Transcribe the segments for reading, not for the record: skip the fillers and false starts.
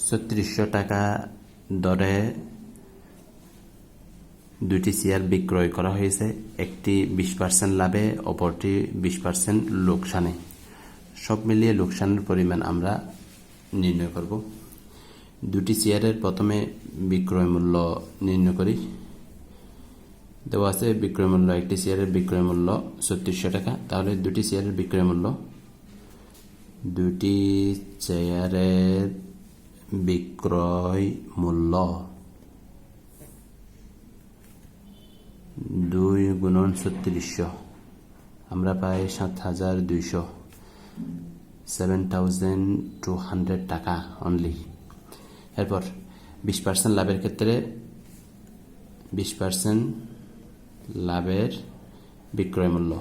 3600 টাকা দরে দুটি শেয়ার বিক্রয় করা হয়েছে, একটি 20% লাভে, অপরটি 20% লোকসানে। সব মিলিয়ে লোকসানের পরিমাণ আমরা নির্ণয় করব। দুটি শেয়ারের প্রথমে বিক্রয় মূল্য নির্ণয় করি। দেওয়া আছে বিক্রয় মূল্য, একটি শেয়ারের বিক্রয় মূল্য 3600 টাকা। তাহলে দুটি শেয়ারের বিক্রয় মূল্য, দুটি শেয়ারের বিক্রয় মূল্য 2 গুণন 3600, আমরা পাই 7200, 7200 টাকা অনলি। এরপর 20% লাভের ক্ষেত্রে 20% লাভের বিক্রয় মূল্য,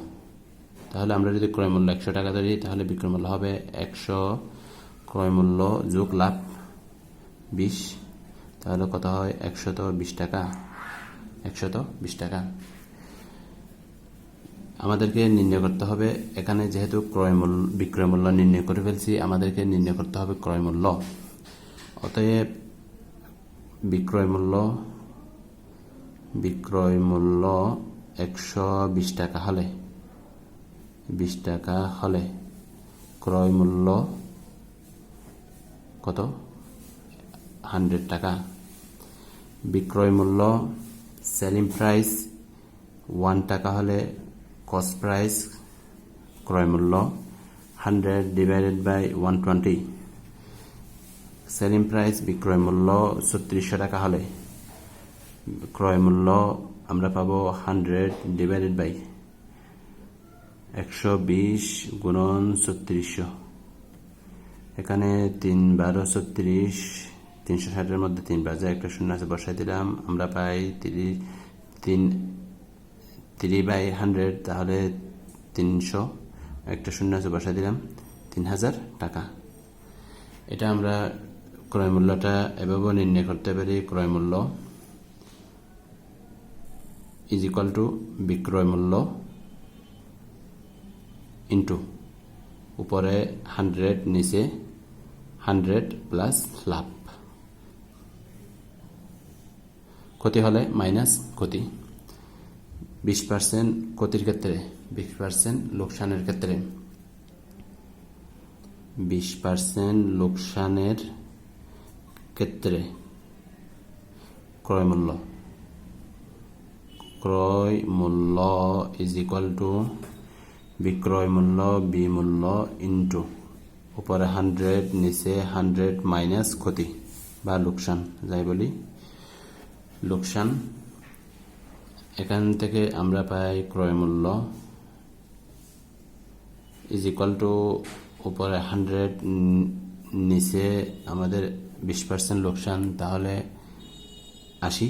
তাহলে আমরা যদি ক্রয় মূল্য 100 টাকা ধরি, তাহলে বিক্রয় মূল্য হবে 100 ক্রয় মূল্য যোগ লাভ 20, তাহলে কত হয় 120 টাকা। 120 টাকা আমাদেরকে নির্ণয় করতে হবে। এখানে যেহেতু বিক্রয় মূল্য নির্ণয় করে ফেলছি, আমাদেরকে নির্ণয় করতে হবে ক্রয় মূল্য। অতএব বিক্রয় মূল্য 120 টাকা হলে, 20 টাকা হলে ক্রয় মূল্য কত? 100 টাকা। বিক্রয় মূল্য সেলিং প্রাইস 1 টাকা হলে কস্ট প্রাইস ক্রয় মূল্য 100 ডিভাইডেড বাই 120। সেলিং প্রাইস বিক্রয় মূল্য 3600 টাকা হলে ক্রয় মূল্য আমরা পাবো 100 ডিভাইডেড বাই 120 গুণন 3600। এখানে 3 12 36, 360 মধ্যে 3 বাজে একটা শূন্য আছে, বসাই দিলাম, আমরা পাই 3/100, তাহলে 300, একটা শূন্য আছে বসাই দিলাম, 3000 টাকা। এটা আমরা ক্রয় মূল্যটা এভাবে নির্ণয় করতে পারি। ক্রয় মূল্য ইজ ইকুয়াল টু বিক্রয় মূল্য ইন্টু উপরে 100, নিচে 100 প্লাস লাভ। ক্ষতি হলে মাইনাস ক্ষতি। 20% ক্ষতির ক্ষেত্রে, 20% লোকসানের ক্ষেত্রে, 20% লোকসানের ক্ষেত্রে ক্রয় মূল্য ইজ ইকুয়াল টু বিক্রয় মূল্য বি মূল্য ইন্টু উপরে 100, নিচে 100 মাইনাস ক্ষতি বা লোকসান, যাই বলি লোকসান। এখান থেকে আমরা পাই ক্রয় মূল্য ইজ ইকুয়াল টু উপরে 100, নিচে আমাদের 20% লোকসান, তাহলে 80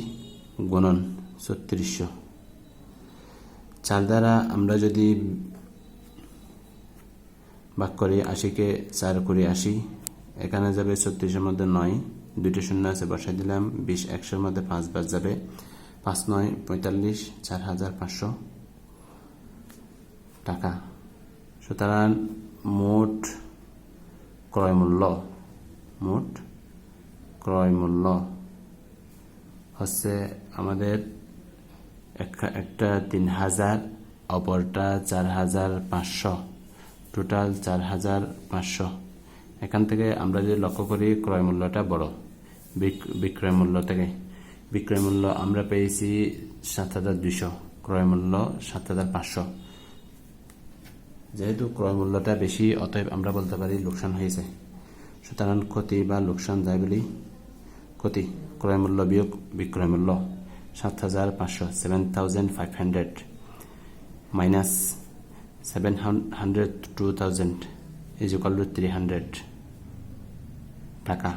গুণন 3600। 4 দ্বারা আমরা যদি ভাগ করি, 80কে 4 করি 80, এখানে যাবে 36-এর মধ্যে 9, 2টি শূন্য আছে বসাই দিলাম, 20 100-এর মধ্যে 5 বাদ যাবে, 5 9 45, 4500 টাকা। সুতরাং মোট ক্রয় মূল্য হচ্ছে আমাদের একটা 3000, অপরটা 4500, টোটাল 4500। এখান থেকে আমরা যদি লক্ষ্য করি ক্রয় মূল্যটা বড় বিক্রয় মূল্য থেকে। বিক্রয় মূল্য আমরা পেয়েছি 7200, ক্রয় মূল্য 7500। যেহেতু ক্রয় মূল্যটা বেশি, অতএব আমরা বলতে পারি লোকসান হয়েছে। সুতরাং ক্ষতি বা লোকসান যাই বলি ক্ষতি। ক্রয় মূল্য বিয়োগ বিক্রয় মূল্য 7500, 7500 মাইনাস 700 2000 ইজ ইকুয়াল টু 300 টাকা।